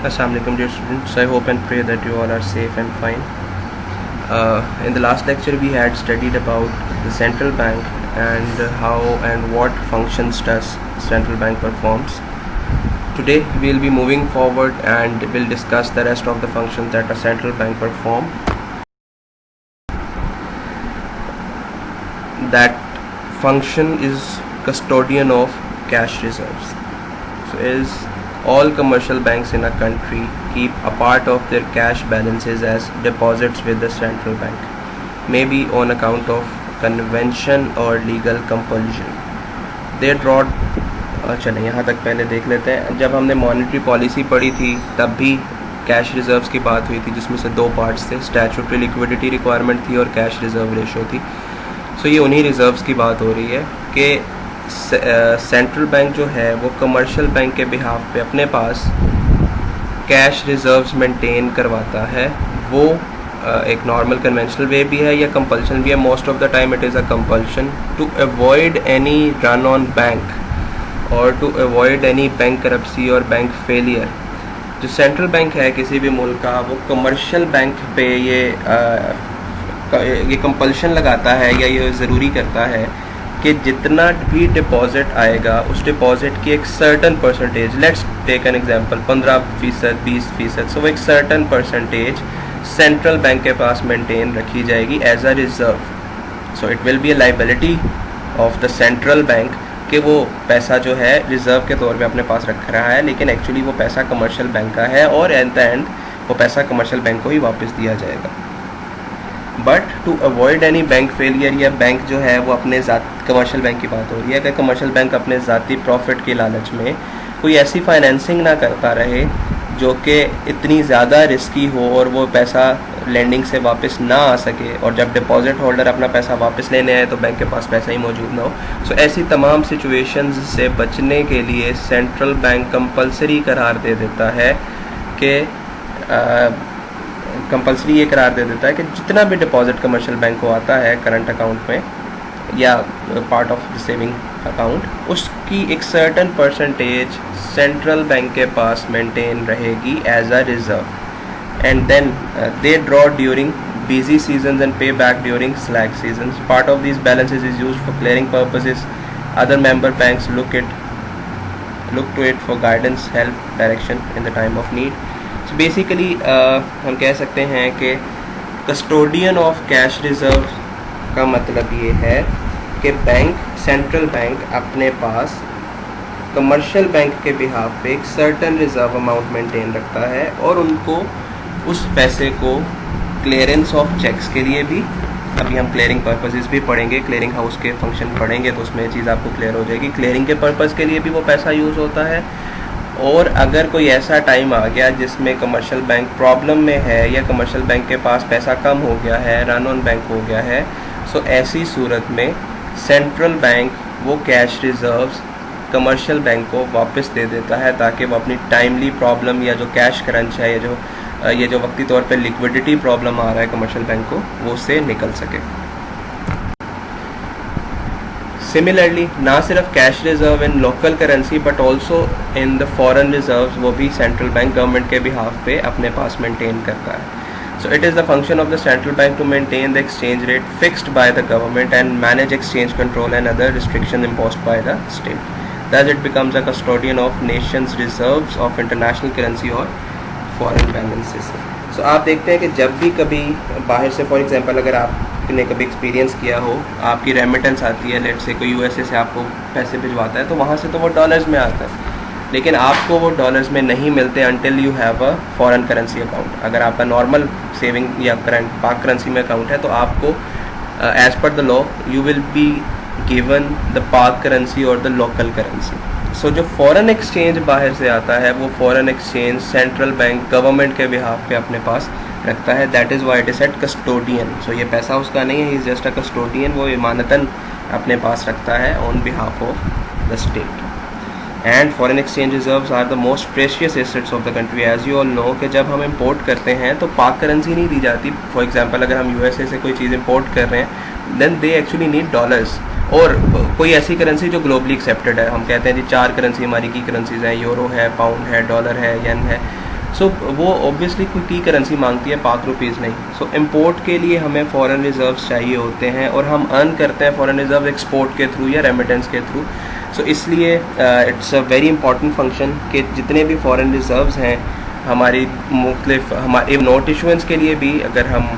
Assalamualaikum dear students, I hope and pray that you all are safe and fine. In the last lecture we had studied about the central bank and how and what functions does central bank performs. Today we will be moving forward and will discuss the rest of the functions that a central bank perform. That function is custodian of cash reserves. So is all commercial banks in a country keep a part of their cash balances as deposits with the central bank, maybe on account of convention or legal compulsion. They draw चलें यहाँ तक पहले देख लेते हैं. जब हमने monetary policy पढ़ी थी तब भी कैश रिजर्व्स की बात हुई थी, जिसमें से दो पार्ट्स थे, स्टैट्यूटरी लिक्विडिटी रिक्वायरमेंट थी और कैश रिजर्व रेशो थी. सो ये उन्हीं रिजर्व्स की बात हो रही है कि सेंट्रल बैंक जो है वो कमर्शियल बैंक के बिहाफ पे अपने पास कैश रिजर्व्स मेंटेन करवाता है. वो एक नॉर्मल कन्वेंशनल वे भी है या कंपल्शन भी है. Most of the time it is a compulsion to avoid any run on bank और to avoid any bankruptcy और बैंक फेलियर. जो सेंट्रल बैंक है किसी भी मुल्क का, वो कमर्शियल बैंक पे ये कंपल्शन लगाता है या ये ज़रूरी करता है कि जितना भी डिपॉजिट आएगा उस डिपॉजिट की एक certain percentage, let's take an example 15%, 20%, so एक सर्टन परसेंटेज सेंट्रल बैंक के पास मेंटेन रखी जाएगी as a reserve. So it will be a liability of the central bank कि वो पैसा जो है रिजर्व के तौर पे अपने पास रख रहा है, लेकिन एक्चुअली वो पैसा कमर्शियल बैंक का है और एट द एंड वो पैसा कमर्शियल बैंक को ही वापस दिया जाएगा. But to avoid any bank failure, या बैंक जो है वो अपने कमर्शियल बैंक की बात हो रही है कि कमर्शियल बैंक अपने ज़ाती प्रॉफिट के लालच में कोई ऐसी फाइनेंसिंग ना करता रहे जो कि इतनी ज़्यादा रिस्की हो और वो पैसा लैंडिंग से वापस ना आ सके, और जब डिपॉजिट होल्डर अपना पैसा वापस लेने आए तो बैंक के पास पैसा ही मौजूद ना हो. सो ऐसी तमाम सिचुएशंस से बचने के लिए सेंट्रल बैंक कंपलसरी करार दे देता है कि कंपल्सरी ये करार दे देता है कि जितना भी डिपॉजिट कमर्शियल बैंक को आता है करंट अकाउंट में या part of the saving account, उसकी एक सर्टन परसेंटेज सेंट्रल बैंक के पास मेंटेन रहेगी as a reserve. And then they draw during busy seasons and pay back during slack seasons. Part of these balances is used for clearing purposes. Other member banks look to it for guidance, help, direction in the time of need. So basically हम कह सकते हैं कि custodian of cash reserve का मतलब ये है कि बैंक, सेंट्रल बैंक अपने पास कमर्शियल बैंक के बिहाफ पे एक सर्टन रिजर्व अमाउंट मेंटेन रखता है और उनको उस पैसे को क्लियरेंस ऑफ चेक्स के लिए भी, अभी हम क्लियरिंग पर्पसेस भी पढ़ेंगे, क्लियरिंग हाउस के फंक्शन पढ़ेंगे तो उसमें चीज़ आपको क्लियर हो जाएगी. क्लियरिंग के पर्पज़ के लिए भी वो पैसा यूज़ होता है. और अगर कोई ऐसा टाइम आ गया जिसमें कमर्शियल बैंक प्रॉब्लम में है या कमर्शियल बैंक के पास पैसा कम हो गया है, रन ऑन बैंक हो गया है, सो ऐसी सूरत में सेंट्रल बैंक वो कैश रिजर्व्स कमर्शियल बैंक को वापस दे देता है ताकि वो अपनी टाइमली प्रॉब्लम या जो कैश क्रंच है या ये जो वक्ती तौर पे लिक्विडिटी प्रॉब्लम आ रहा है कमर्शियल बैंक को, वो उससे निकल सके. सिमिलरली ना सिर्फ cash reserve in local currency but also in the foreign reserves वो भी सेंट्रल बैंक गवर्नमेंट के बिहाफ पे अपने पास मेंटेन करता है. So it is the function of the central bank to maintain the exchange rate fixed by the government and manage exchange control and other restriction imposed by the state. Thus it becomes a custodian of nations reserves of international currency और foreign balances. सो आप देखते हैं कि जब भी कभी बाहर से, फॉर एग्जांपल अगर आपने कभी एक्सपीरियंस किया हो, आपकी रेमिटेंस आती है, लेट से कोई यूएसए से आपको पैसे भिजवाता है तो वहाँ से तो वो डॉलर्स में आता है, लेकिन आपको वो डॉलर्स में नहीं मिलते until you have a foreign currency account. अगर आपका नॉर्मल सेविंग या करंट पाक करेंसी में अकाउंट है तो आपको as per the law you will be given the Pak currency और द लोकल करेंसी. सो जो फॉरेन एक्सचेंज बाहर से आता है वो foreign exchange central bank government के बिहाफ पे अपने पास रखता है. That is why it is said custodian. So ये पैसा उसका नहीं है, he is just a custodian. वो इमानतन अपने पास रखता है on behalf of the state. And foreign exchange reserves are the most precious assets of the country. As you all know कि जब हम इंपोर्ट करते हैं तो पाक करेंसी नहीं दी जाती. फॉर एग्जांपल अगर हम यूएसए से कोई चीज़ इंपोर्ट कर रहे हैं then they actually need dollars, और कोई ऐसी करेंसी जो ग्लोबली एक्सेप्टेड है. हम कहते हैं जी 4 करेंसी हमारी की करेंसीज हैं, यूरो है, पाउंड है, डॉलर है, येन है. सो वो ऑब्वियसली कोई की करेंसी मांगती है, पाक रुपीज़ नहीं। सो इम्पोर्ट के लिए हमें फॉरेन रिजर्व्स चाहिए होते हैं, और हम अर्न करते हैं फॉरेन रिजर्व एक्सपोर्ट के थ्रू या रेमिटेंस के थ्रू। सो इसलिए it's a very important function कि जितने भी फॉरेन रिजर्व्स हैं हमारी मुख्तलिफ, हमारे नोट इशुएंस के लिए भी, अगर हम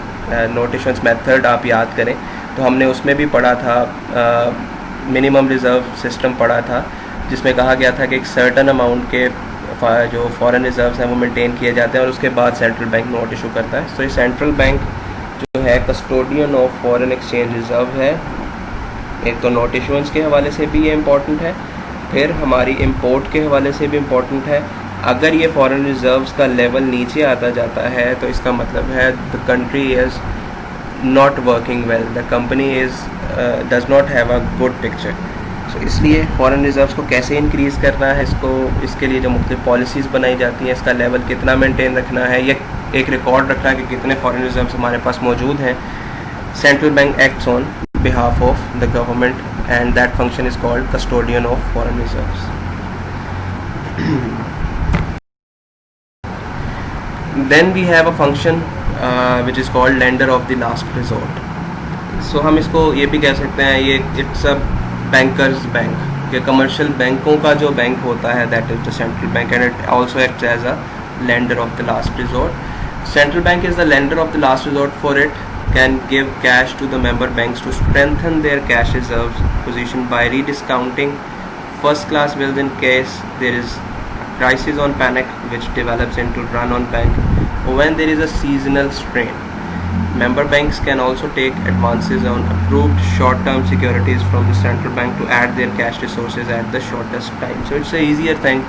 नोट इशुएंस मेथड आप याद करें तो हमने उसमें भी पढ़ा था, मिनिमम रिज़र्व सिस्टम पढ़ा था, जिसमें कहा गया था कि एक सर्टन अमाउंट के जो फॉरेन रिजर्व्स हैं वो मेंटेन किए जाते हैं और उसके बाद सेंट्रल बैंक नोट इशू करता है। तो ये सेंट्रल बैंक जो है custodian of foreign exchange reserve है। एक तो नोट इशुएंस के हवाले से भी ये इम्पॉर्टेंट है, फिर हमारी इम्पोर्ट के हवाले से भी इम्पॉर्टेंट है। अगर ये फॉरेन रिजर्व्स का लेवल नीचे आता जाता है तो इसका मतलब है the country is not working well, the company is does not have a good picture. So इसलिए फॉरेन रिजर्व्स को कैसे इंक्रीज़ करना है, इसके लिए जो मुख्तलिफ पॉलिसीज़ बनाई जाती हैं, इसका लेवल कितना मेंटेन रखना है, या एक रिकॉर्ड रखना है कि कितने फॉरेन रिजर्व्स हमारे पास मौजूद हैं। Central bank acts on behalf of the government and that function is called custodian of foreign reserves. Then we have a function which is called lender of the last resort. So हम इसको ये भी कह सकते हैं, ये it's a banker's bank, कि commercial बैंकों का जो बैंक होता है that is the central bank, and it also acts as a lender of the last resort. Central bank is the lender of the last resort, for it can give cash to the member banks to strengthen their cash reserves position by rediscounting first class bills in case there is crisis on panic which develops into run on bank, or when there is a seasonal strain. Member banks can also take advances on approved short term securities from the central bank to add their cash resources at the shortest time. So it's a easier thing.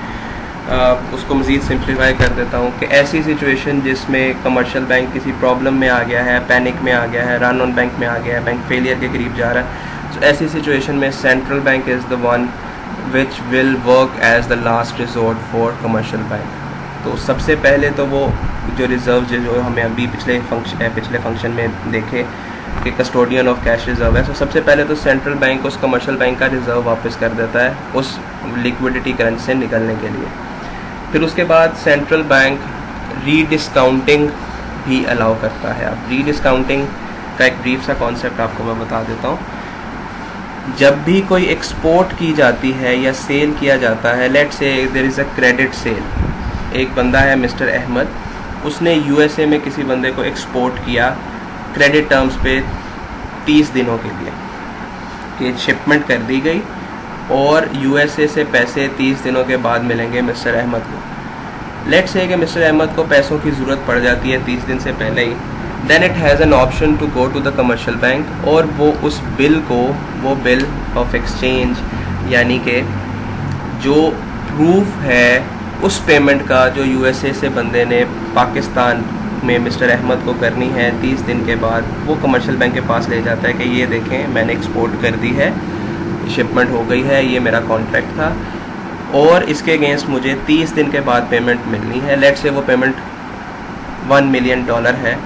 उसको मज़ीद simplify कर देता हूँ कि ऐसी situation जिसमें commercial bank किसी problem में आ गया है, पैनिक में आ गया है, रन ऑन बैंक में आ गया है, बैंक फेलियर के करीब जा रहा है, तो ऐसी सिचुएशन में central bank is the one which will work as the last resort for commercial bank. तो सबसे पहले तो वो जो रिज़र्व जो हमें अभी पिछले फंक्शन में देखे कि कस्टोडियन ऑफ कैश रिज़र्व है, तो सबसे पहले तो सेंट्रल बैंक उस कमर्शियल बैंक का रिज़र्व वापस कर देता है उस लिक्विडिटी करेंसी से निकलने के लिए। फिर उसके बाद सेंट्रल बैंक रीडिस्काउंटिंग भी अलाउ करता है। अब रीडिस्काउंटिंग का एक ब्रीफ सा कॉन्सेप्ट आपको मैं बता देता हूँ। जब भी कोई एक्सपोर्ट की जाती है या सेल किया जाता है, let's say there is a credit sale, एक बंदा है मिस्टर अहमद, उसने यूएसए में किसी बंदे को एक्सपोर्ट किया क्रेडिट टर्म्स पे 30 दिनों के लिए, कि शिपमेंट कर दी गई और यूएसए से पैसे 30 दिनों के बाद मिलेंगे मिस्टर अहमद को। लेट्स से कि मिस्टर अहमद को पैसों की ज़रूरत पड़ जाती है 30 दिन से पहले ही, then it has an option to go to the commercial bank, और वो उस बिल को, वो बिल ऑफ एक्सचेंज यानी कि जो प्रूफ है उस पेमेंट का जो यूएसए से बंदे ने पाकिस्तान में मिस्टर अहमद को करनी है 30 दिन के बाद, वो कमर्शियल बैंक के पास ले जाता है कि ये देखें मैंने एक्सपोर्ट कर दी है, शिपमेंट हो गई है, ये मेरा कॉन्ट्रैक्ट था और इसके अगेंस्ट मुझे 30 दिन के बाद पेमेंट मिलनी है। लेट्स से वो पेमेंट $1 मिलियन है,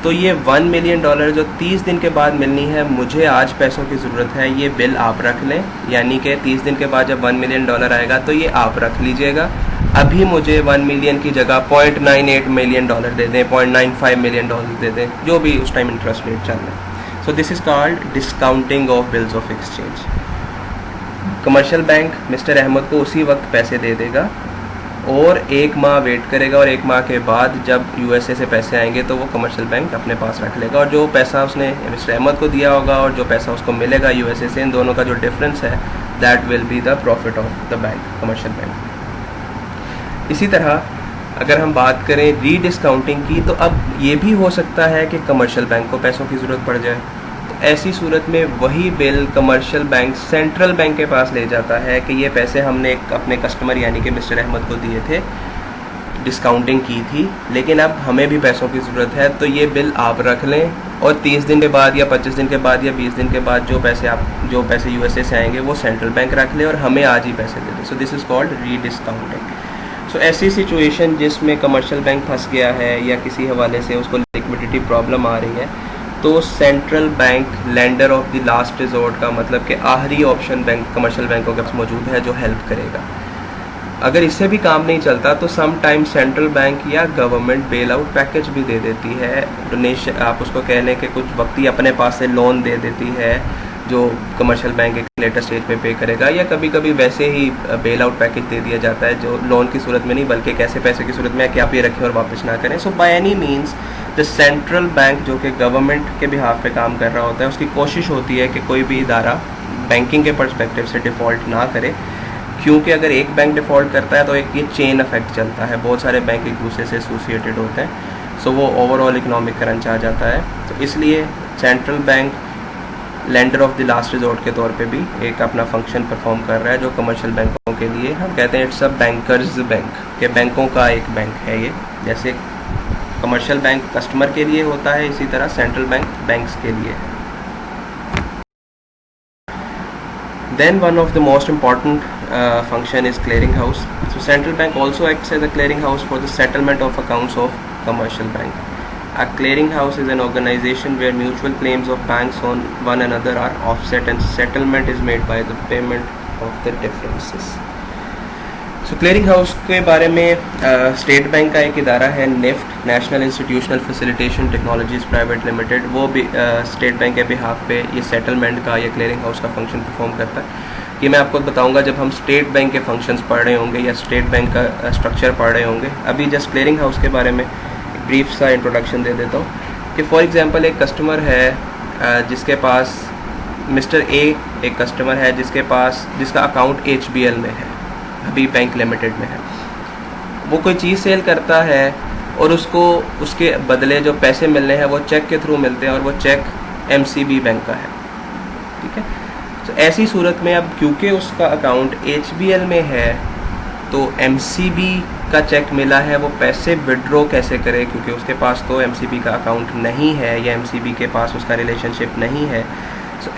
तो ये $1 मिलियन जो 30 दिन के बाद मिलनी है, मुझे आज पैसों की ज़रूरत है, ये बिल आप रख लें, यानी कि 30 दिन के बाद जब $1 मिलियन आएगा तो ये आप रख लीजिएगा। अभी मुझे 1 मिलियन की जगह $0.98 मिलियन दे दें, $0.95 मिलियन दे दें, जो भी उस टाइम इंटरेस्ट रेट चल रहा है। So this is called discounting of bills of exchange. Commercial bank mister Ahmed को उसी वक्त पैसे दे देगा और 1 माह वेट करेगा, और 1 माह के बाद जब यूएसए से पैसे आएंगे तो वो कमर्शियल बैंक अपने पास रख लेगा, और जो पैसा उसने मिस्टर अहमद को दिया होगा और जो पैसा उसको मिलेगा यूएसए से, इन दोनों का जो डिफरेंस है that will be the profit of the bank, commercial bank. इसी तरह अगर हम बात करें रीडिस्काउंटिंग की, तो अब ये भी हो सकता है कि कमर्शियल बैंक को पैसों की ज़रूरत पड़ जाए, तो ऐसी सूरत में वही bill commercial bank central bank के पास ले जाता है कि ये पैसे हमने अपने कस्टमर यानी कि मिस्टर अहमद को दिए थे, डिस्काउंटिंग की थी, लेकिन अब हमें भी पैसों की ज़रूरत है, तो ये बिल आप रख लें और 30 दिन के बाद या 25 दिन के बाद या 20 दिन के बाद जो पैसे यूएसए से आएंगे वो सेंट्रल बैंक रख ले और हमें आज ही पैसे दे दें। So this is called rediscounting. So ऐसी सिचुएशन जिसमें कमर्शियल बैंक फंस गया है या किसी हवाले से उसको लिक्विडिटी प्रॉब्लम आ रही है, तो central bank lender of the last resort का मतलब कि आखिरी ऑप्शन बैंक कमर्शियल बैंकों के पास मौजूद है जो हेल्प करेगा। अगर इससे भी काम नहीं चलता तो सम टाइम सेंट्रल बैंक या गवर्नमेंट बेल आउट पैकेज भी दे देती है। डोनेशन, आप उसको कह लें कि कुछ वक्त ही अपने पास से लोन दे देती है जो कमर्शियल बैंक एक लेटर स्टेज पे पे करेगा, या कभी कभी वैसे ही बेल आउट पैकेज दे दिया जाता है जो लोन की सूरत में नहीं बल्कि कैसे पैसे की सूरत में है कि आप ये रखें और वापस ना करें। So by any means the central bank जो कि गवर्नमेंट के बिहाफ पे काम कर रहा होता है, उसकी कोशिश होती है कि कोई भी इदारा बैंकिंग के पर्सपेक्टिव से डिफ़ॉल्ट ना करे, क्योंकि अगर एक बैंक डिफ़ॉल्ट करता है तो एक ये चेन इफेक्ट चलता है, बहुत सारे बैंक एक दूसरे से एसोसिएटेड होते हैं, सो वो ओवरऑल इकोनॉमिक क्रंच आ जाता है। तो इसलिए central bank lender of the last resort के तौर पे भी एक अपना फंक्शन परफॉर्म कर रहा है, जो कमर्शियल बैंकों के लिए हम कहते हैं इट्स अ बैंकर्स बैंक, के बैंकों का एक बैंक है ये। जैसे कमर्शियल बैंक कस्टमर के लिए होता है, इसी तरह सेंट्रल बैंक बैंक्स के लिए है। Then one of the most important function is clearing house. So central bank also acts as a clearing house for the settlement of accounts of commercial bank. A clearing house is an organization where mutual claims of banks on one another are offset and settlement is made by the payment of the differences. So clearing house के बारे में state bank का एक इदारा है NIFT, National Institutional Facilitation Technologies Private Limited, वो भी state bank के बिहाफ पे ये सेटलमेंट का या क्लियरिंग हाउस का फंक्शन परफॉर्म करता है। ये मैं आपको बताऊंगा जब हम स्टेट बैंक के फंक्शंस पढ़ रहे होंगे या स्टेट बैंक का स्ट्रक्चर पढ़ रहे होंगे। अभी जस्ट क्लियरिंग हाउस के बारे में एक ब्रीफ सा इंट्रोडक्शन दे देता हूँ कि फॉर एग्जांपल एक कस्टमर है जिसके पास मिस्टर ए एक कस्टमर है जिसका अकाउंट HBL में है, अभी बैंक लिमिटेड में है। वो कोई चीज़ सेल करता है और उसको उसके बदले जो पैसे मिलने हैं वो चेक के थ्रू मिलते हैं और वो चेक MCB बैंक का है, ठीक है। तो ऐसी सूरत में अब क्योंकि उसका अकाउंट HBL में है तो MCB का चेक मिला है, वो पैसे विड्रॉ कैसे करे, क्योंकि उसके पास तो MCB का अकाउंट नहीं है या MCB के पास उसका रिलेशनशिप नहीं है। तो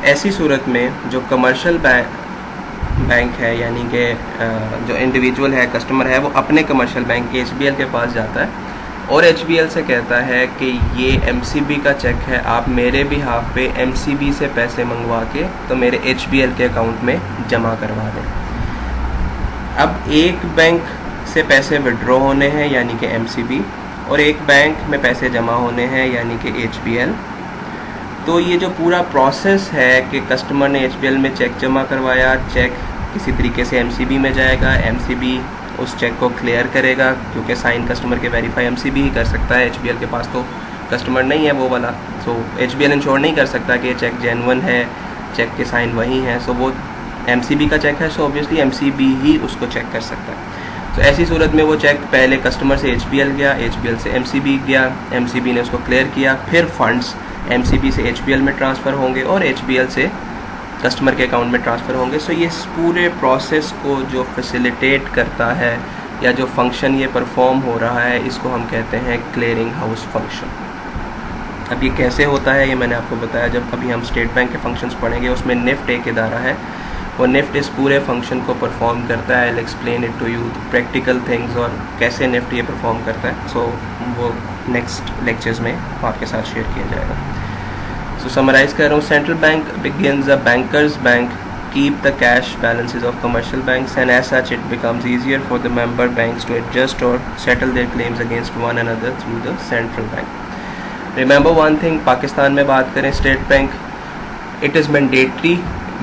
ऐसी सूरत में जो कमर्शियल बैंक है, यानी कि जो इंडिविजुअल है, कस्टमर है, वो अपने कमर्शियल बैंक HBL के पास जाता है और HBL से कहता है कि ये MCB का चेक है, आप मेरे बिहाफ पे MCB से पैसे मंगवा के तो मेरे HBL के अकाउंट में जमा करवा दें। अब एक बैंक से पैसे विड्रॉ होने हैं यानी कि MCB, और एक बैंक में पैसे जमा होने हैं यानी कि HBL। तो ये जो पूरा प्रोसेस है कि कस्टमर ने HBL में चेक जमा करवाया, चेक किसी तरीके से MCB में जाएगा, MCB उस चेक को क्लियर करेगा, क्योंकि साइन कस्टमर के वेरीफाई MCB ही कर सकता है, HBL के पास तो कस्टमर नहीं है वो वाला। सो HBL इंश्योर नहीं कर सकता कि ये चेक जेन्युइन है, चेक के साइन वही हैं। सो वो MCB का चेक है, सो ऑब्वियसली MCB ही उसको चेक कर सकता है। तो ऐसी सूरत में वो चेक पहले कस्टमर से HBL गया, HBL से MCB गया, MCB ने उसको क्लियर किया, फिर फंड्स MCB से HBL में ट्रांसफ़र होंगे और HBL से कस्टमर के अकाउंट में ट्रांसफ़र होंगे। सो ये पूरे प्रोसेस को जो फैसिलिटेट करता है या जो फंक्शन ये परफॉर्म हो रहा है, इसको हम कहते हैं क्लियरिंग हाउस फंक्शन। अब ये कैसे होता है ये मैंने आपको बताया जब अभी हम स्टेट बैंक के फंक्शंस पढ़ेंगे। उसमें निफ्ट एक इदारा है, वो निफ्ट इस पूरे फंक्शन को परफॉर्म करता है। I explain it to you practical things और कैसे निफ्ट ये परफॉर्म करता है। सो वो नेक्स्ट लेक्चर्स में आपके साथ शेयर किया जाएगा। सो समराइज़ कर रहा हूँ, central bank begins a banker's bank keep the cash balances of commercial banks, and as such it becomes easier for the member banks to adjust or settle their claims against one another through the central bank. Remember one thing, Pakistan में बात करें state bank, it is mandatory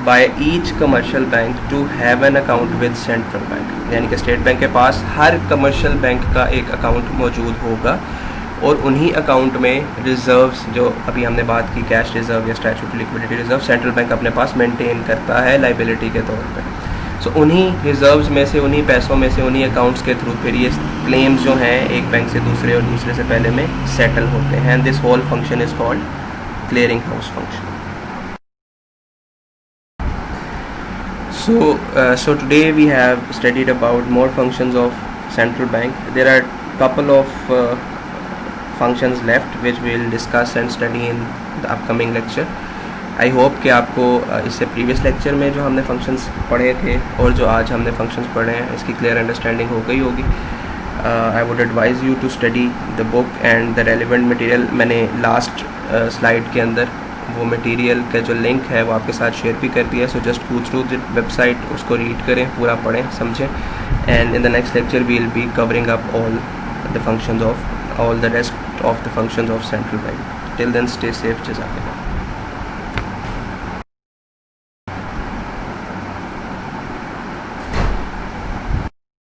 by each commercial bank to have an account with central bank, यानी कि state bank के पास हर commercial bank का एक account मौजूद होगा और उन्हीं अकाउंट में रिज़र्व्स जो अभी हमने बात की, कैश रिज़र्व या statutory liquidity reserve, central bank अपने पास मेंटेन करता है लाइबिलिटी के तौर पे। सो उन्हीं रिज़र्व्स में से, उन्हीं पैसों में से, उन्हीं अकाउंट्स के थ्रू फिर ये क्लेम्स जो हैं एक बैंक से दूसरे और दूसरे से पहले में सेटल होते हैं। And this whole function is called clearing house function. So today we have studied about more functions of central bank. There are couple of functions left which we will discuss and study in the upcoming lecture. I hope कि आपको इससे previous lecture में जो हमने functions पढ़े थे और जो आज हमने फंक्शंस पढ़े हैं इसकी क्लियर अंडरस्टैंडिंग हो गई होगी। I would advise you to study the book and the relevant material। मैंने लास्ट स्लाइड के अंदर वो मटेरियल का जो लिंक है वो आपके साथ शेयर भी कर दिया है. So just go through the website, उसको रीड करें, पूरा पढ़ें, समझें. And in the next lecture we will be covering up all the functions of all the rest of the functions of central bank. Till then, stay safe. Jazakallah.